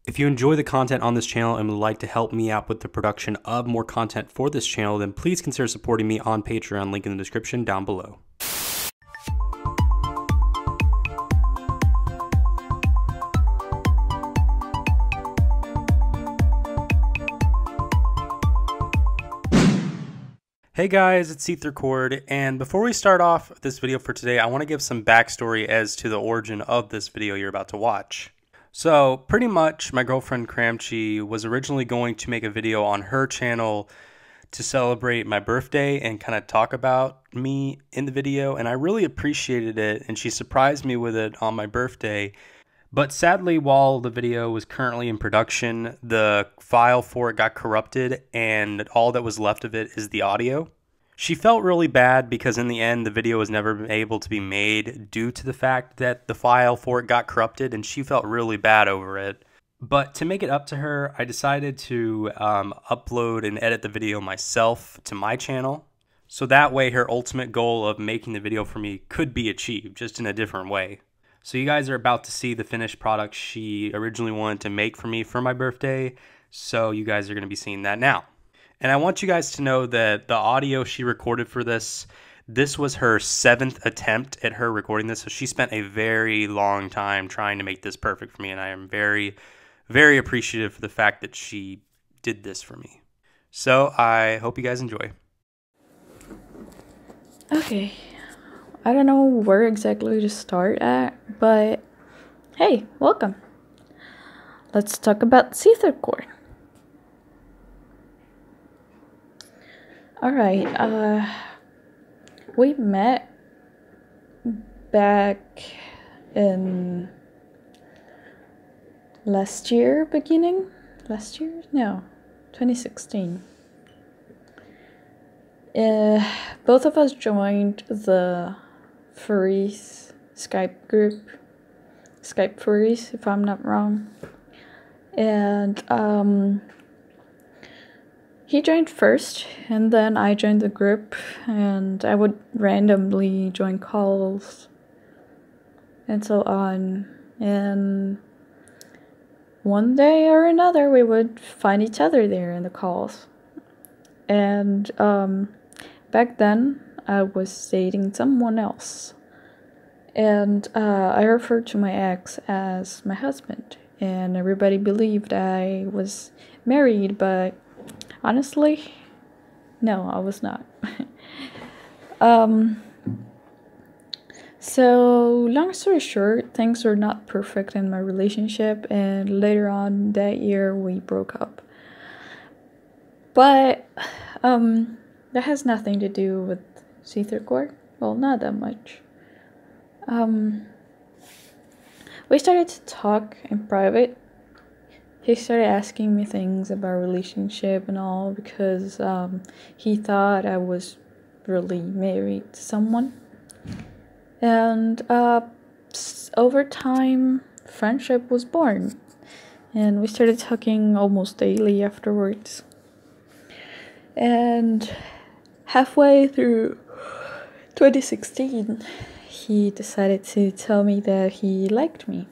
If you enjoy the content on this channel and would like to help me out with the production of more content for this channel, then please consider supporting me on Patreon, link in the description down below. Hey guys, it's SeetherCord, and before we start off this video for today, I want to give some backstory as to the origin of this video you're about to watch. So, pretty much, my girlfriend KhramChee was originally going to make a video on her channel to celebrate my birthday and kind of talk about me in the video, and I really appreciated it, and she surprised me with it on my birthday. But sadly, while the video was currently in production, the file for it got corrupted, and all that was left of it is the audio. She felt really bad because in the end, the video was never able to be made due to the fact that the file for it got corrupted, and she felt really bad over it. But to make it up to her, I decided to upload and edit the video myself to my channel. So that way, her ultimate goal of making the video for me could be achieved, just in a different way. So you guys are about to see the finished product she originally wanted to make for me for my birthday. So you guys are going to be seeing that now. And I want you guys to know that the audio she recorded for this was her 7th attempt at her recording this. So she spent a very long time trying to make this perfect for me. And I am very, very appreciative for the fact that she did this for me. So I hope you guys enjoy. Okay. I don't know where exactly to start at, but hey, welcome. Let's talk about SeetherCord. Alright, we met back in last year, Last year? No, 2016. Both of us joined the furries Skype group, Skype furries, if I'm not wrong. And, he joined first, and then I joined the group, and I would randomly join calls, and so on. And one day or another, we would find each other there in the calls. And back then, I was dating someone else. And I referred to my ex as my husband, and everybody believed I was married, but honestly, no, I was not. So, long story short, things were not perfect in my relationship, and later on that year, we broke up. But, that has nothing to do with SeetherCord. Well, not that much. We started to talk in private. He started asking me things about our relationship and all because he thought I was really married to someone. And over time, friendship was born. And we started talking almost daily afterwards. And halfway through 2016, he decided to tell me that he liked me.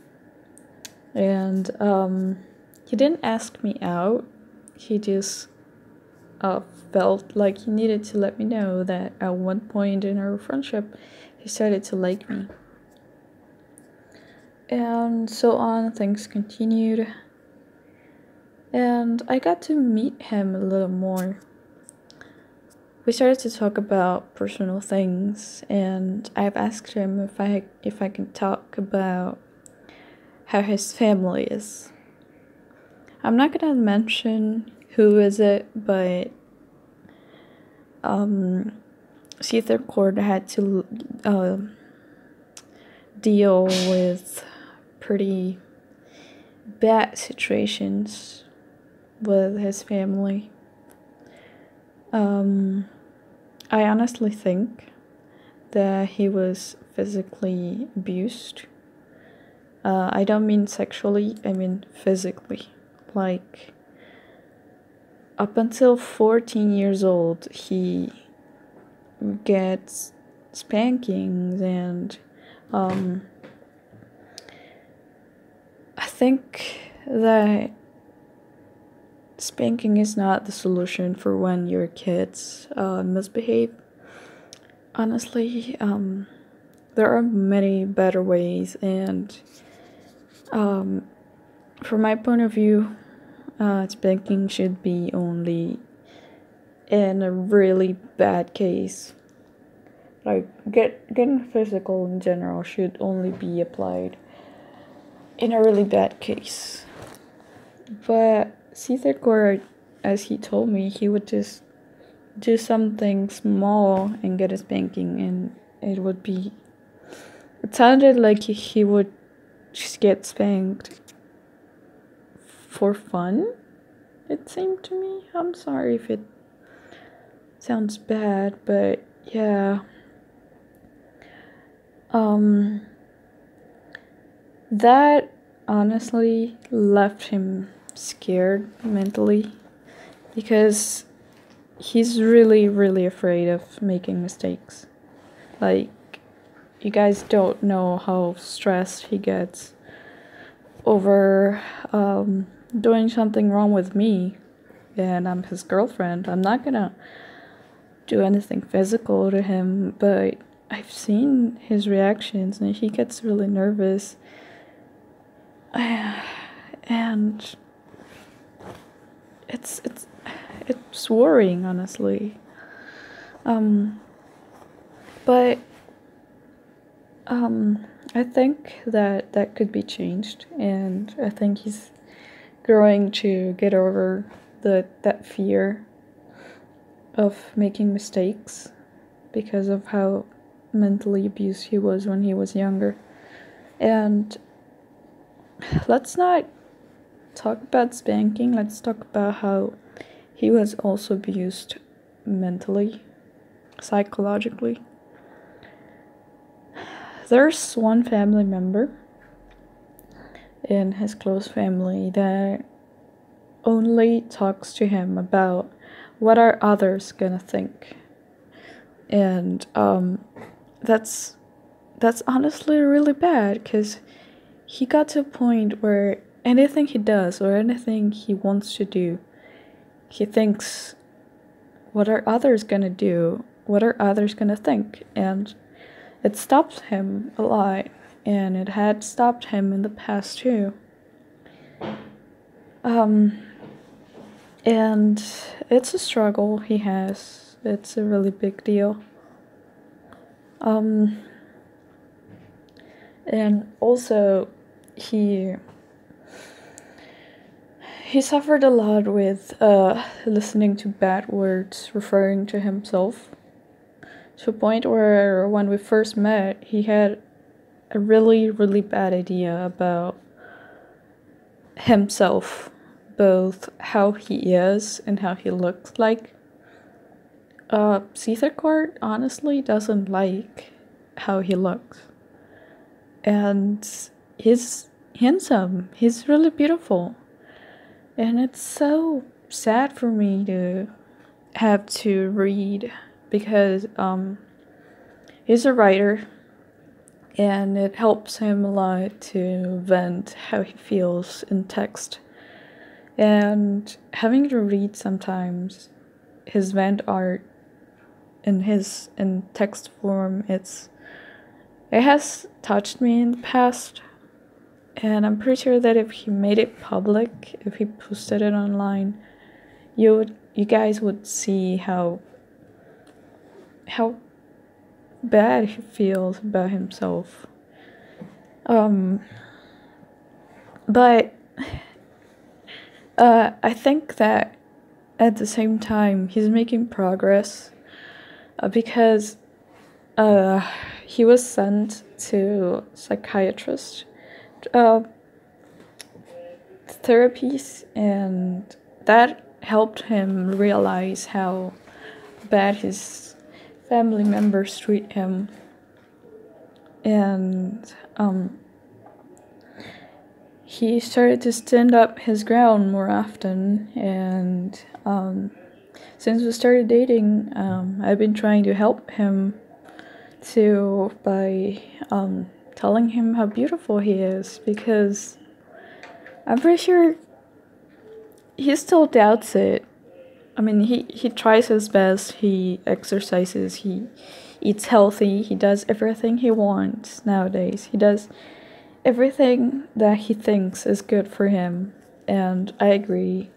And he didn't ask me out. He just felt like he needed to let me know that at one point in our friendship, he started to like me. And so on, things continued. And I got to meet him a little more. We started to talk about personal things, and I've asked him if I can talk about how his family is. I'm not gonna mention who is it, but SeetherCord had to deal with pretty bad situations with his family. I honestly think that he was physically abused. I don't mean sexually, I mean physically. Like, up until 14 years old, he gets spankings and I think that spanking is not the solution for when your kids misbehave. Honestly, there are many better ways, and from my point of view, spanking should be only in a really bad case. Like, getting physical in general should only be applied in a really bad case. But SeetherCord, as he told me, he would just do something small and get a spanking, and it sounded like he would just get spanked for fun, it seemed to me. I'm sorry if it sounds bad, but yeah. That honestly left him scared mentally, because he's really, really afraid of making mistakes. Like, you guys don't know how stressed he gets over doing something wrong with me, and I'm his girlfriend. I'm not gonna do anything physical to him, but I've seen his reactions, and he gets really nervous. And it's worrying, honestly. But I think that could be changed, and I think he's growing to get over that fear of making mistakes because of how mentally abused he was when he was younger. And let's not talk about spanking, let's talk about how he was also abused mentally, psychologically. There's one family member in his close family that only talks to him about what are others gonna think. And that's honestly really bad, because he got to a point where anything he does or anything he wants to do, he thinks, what are others gonna do? What are others gonna think? And it stops him a lot, and it had stopped him in the past too. And it's a struggle he has. It's a really big deal. And also, he suffered a lot with listening to bad words referring to himself, to a point where when we first met, he had a really, really bad idea about himself, both how he is and how he looks like. SeetherCord honestly doesn't like how he looks. And he's handsome, he's really beautiful. And it's so sad for me to have to read, because he's a writer, and it helps him a lot to vent how he feels in text. And having to read sometimes his vent art in text form, it has touched me in the past. And I'm pretty sure that if he made it public, if he posted it online, you guys would see how bad he feels about himself. But I think that at the same time he's making progress, because he was sent to psychiatrist therapies, and that helped him realize how bad his family members treat him. And he started to stand up his ground more often, and since we started dating, I've been trying to help him by telling him how beautiful he is, because I'm pretty sure he still doubts it. I mean, he tries his best, he exercises, he eats healthy, he does everything he wants nowadays. He does everything that he thinks is good for him, and I agree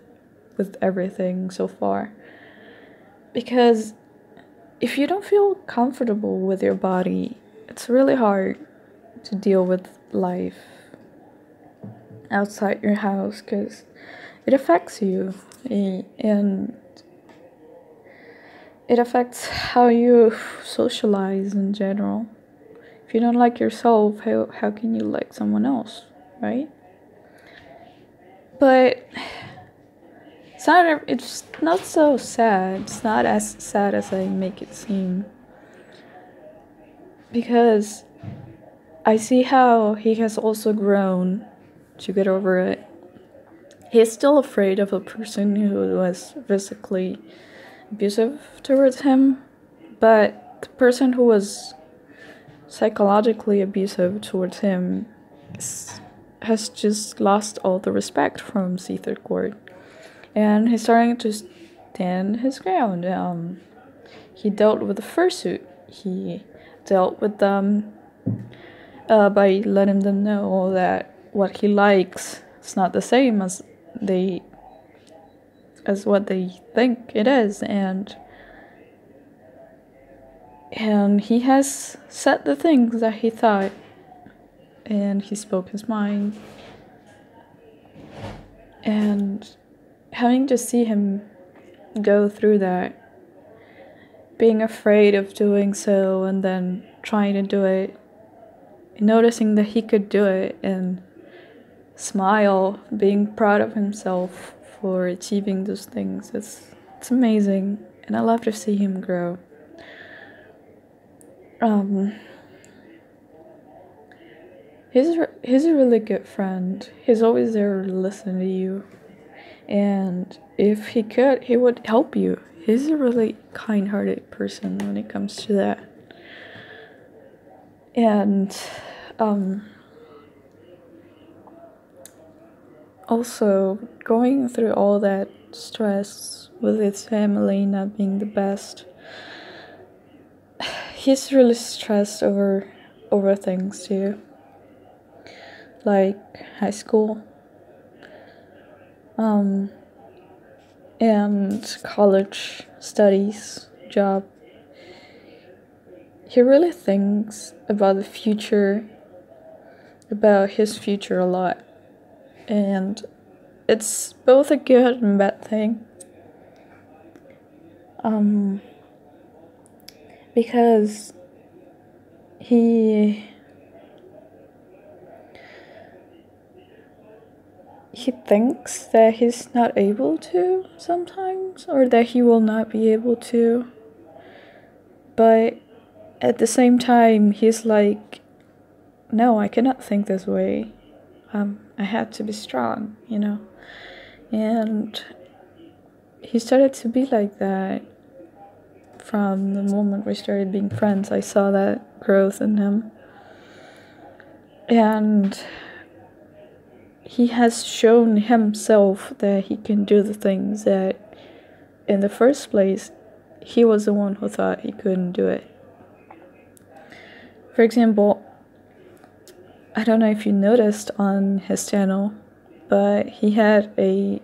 with everything so far. Because if you don't feel comfortable with your body, it's really hard to deal with life outside your house, because it affects you, and it affects how you socialize in general. If you don't like yourself, how can you like someone else, right? But it's not so sad. It's not as sad as I make it seem. Because I see how he has also grown to get over it. He's still afraid of a person who was physically abusive towards him, but the person who was psychologically abusive towards him has just lost all the respect from SeetherCord, and he's starting to stand his ground. He dealt with the fursuit. He dealt with them by letting them know that what he likes is not the same as what they think it is, and he has said the things that he thought, and he spoke his mind. And having to see him go through that, being afraid of doing so and then trying to do it, noticing that he could do it and smile, being proud of himself for achieving those things, it's amazing, and I love to see him grow. He's a really good friend. He's always there to listen to you, and if he could, he would help you. He's a really kind-hearted person when it comes to that. And also going through all that stress with his family not being the best, he's really stressed over things too, like high school and college studies, job. He really thinks about the future, about his future a lot, and it's both a good and bad thing. Because he thinks that he's not able to sometimes, or that he will not be able to, but at the same time he's like, no, I cannot think this way. I had to be strong, and he started to be like that. From the moment we started being friends, I saw that growth in him. And he has shown himself that he can do the things that, in the first place, he was the one who thought he couldn't do it. For example, I don't know if you noticed on his channel, but he had a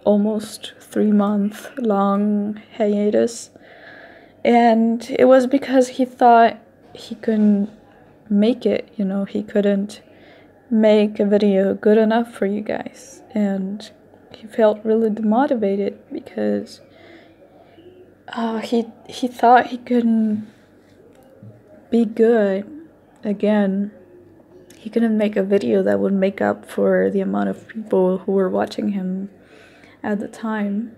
almost 3-month long hiatus. And it was because he thought he couldn't make it, he couldn't make a video good enough for you guys. And he felt really demotivated because he thought he couldn't be good again. He couldn't make a video that would make up for the amount of people who were watching him at the time.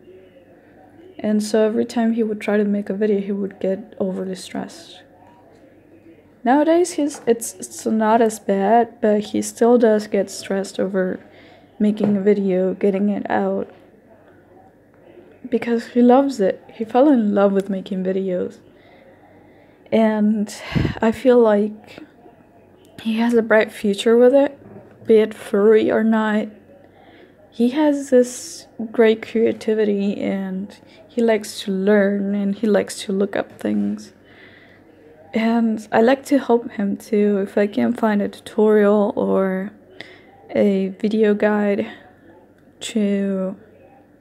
And so every time he would try to make a video, he would get overly stressed. Nowadays, it's not as bad, but he still does get stressed over making a video, getting it out, because he loves it. He fell in love with making videos. And I feel like he has a bright future with it, be it furry or not. he has this great creativity, and he likes to learn, and he likes to look up things. And I like to help him too. If I can find a tutorial or a video guide to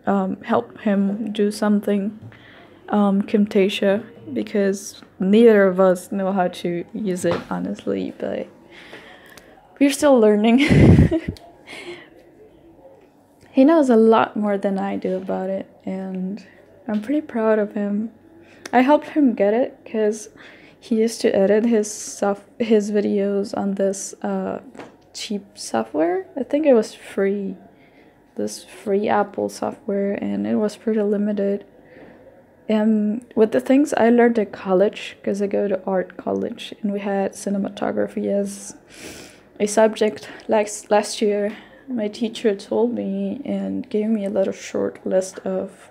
help him do something, Camtasia, because neither of us know how to use it, honestly, but we're still learning. He knows a lot more than I do about it, and I'm pretty proud of him. I helped him get it because he used to edit his videos on this cheap software. I think it was free, this free Apple software, and it was pretty limited. With the things I learned at college, because I go to art college, and we had cinematography as a subject last year, my teacher told me and gave me a little short list of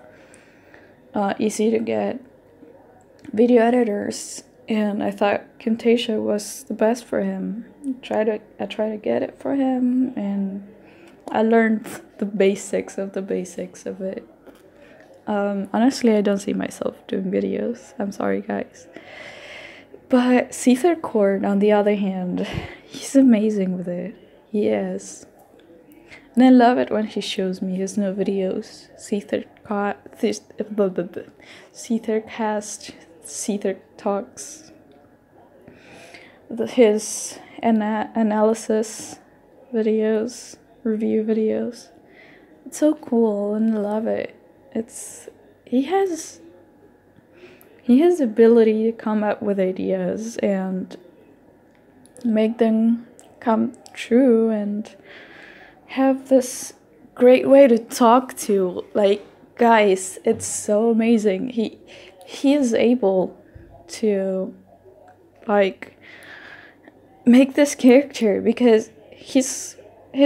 easy to get video editors, and I thought Camtasia was the best for him. I try to get it for him, and I learned the basics of it. Honestly, I don't see myself doing videos. I'm sorry, guys. But SeetherCord, on the other hand, he's amazing with it. He is. And I love it when he shows me his new videos. SeetherCast, Seether Talks. His analysis videos, review videos. It's so cool, and I love it. He has the ability to come up with ideas and make them come true, and have this great way to talk to. Like, guys, it's so amazing. He is able to like make this character, because he's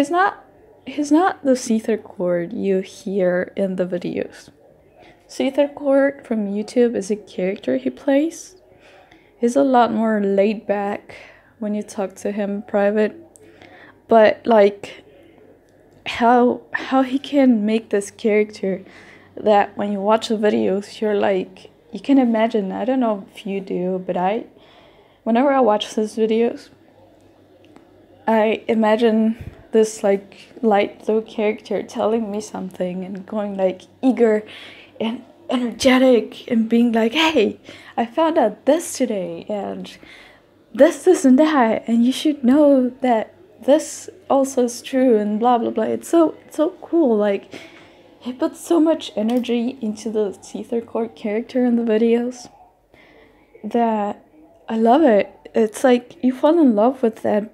not the SeetherCord you hear in the videos. SeetherCord from YouTube is a character he plays. He's a lot more laid back when you talk to him in private, but like how he can make this character that when you watch the videos, you're like, you can imagine. I don't know if you do, but whenever I watch his videos, I imagine this like light blue character telling me something and going like eager and energetic and being like, hey, I found out this today, and this and that, and you should know that this also is true, and blah blah blah. It's so cool. Like, he puts so much energy into the SeetherCord character in the videos that I love it. It's like you fall in love with that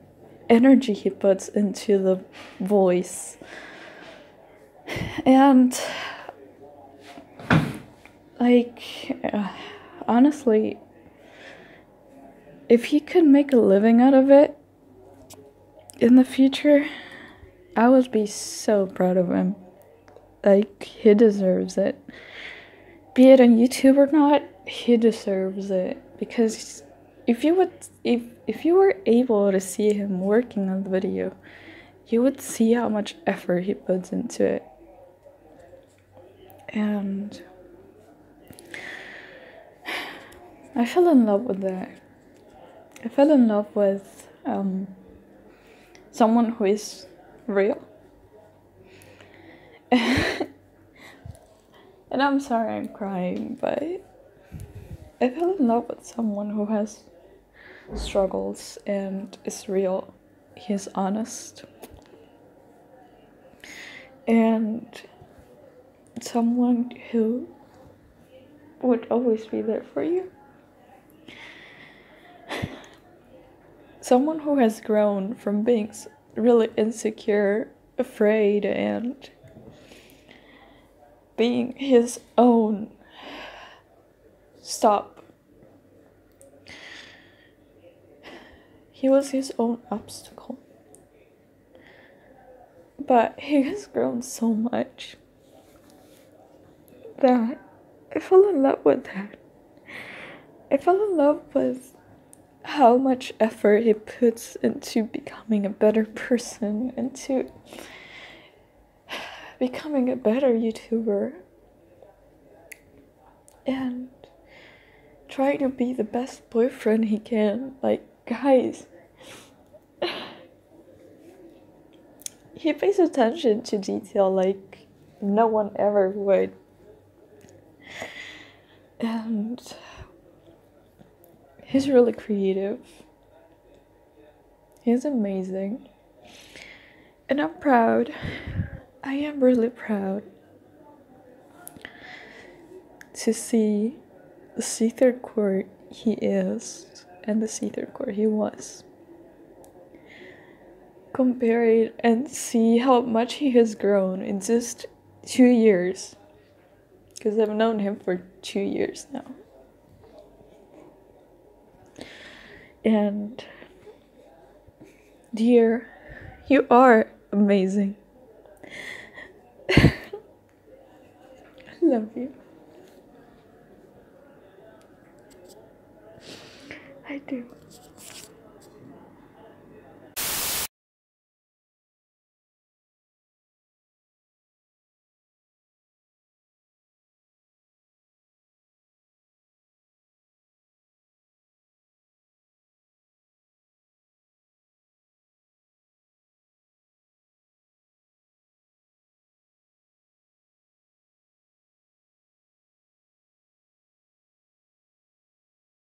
energy he puts into the voice. And like, honestly, if he could make a living out of it in the future, I would be so proud of him. Like, he deserves it. Be it on YouTube or not, he deserves it. Because if you were able to see him working on the video, you would see how much effort he puts into it. And I fell in love with that. I fell in love with someone who is real. And I'm sorry I'm crying, but I fell in love with someone who has struggles and is real. He's honest. And someone who would always be there for you. Someone who has grown from being really insecure, afraid, and being his own stop. He was his own obstacle. But he has grown so much that I fell in love with that. I fell in love with how much effort he puts into becoming a better person, into becoming a better YouTuber and try to be the best boyfriend he can. Like, guys, he pays attention to detail like no one ever would. And he's really creative. He's amazing. And I'm proud. I am really proud to see the SeetherCord he is and the SeetherCord he was. Compare it and see how much he has grown in just 2 years. Because I've known him for 2 years now. And dear, you are amazing. I love you. I do.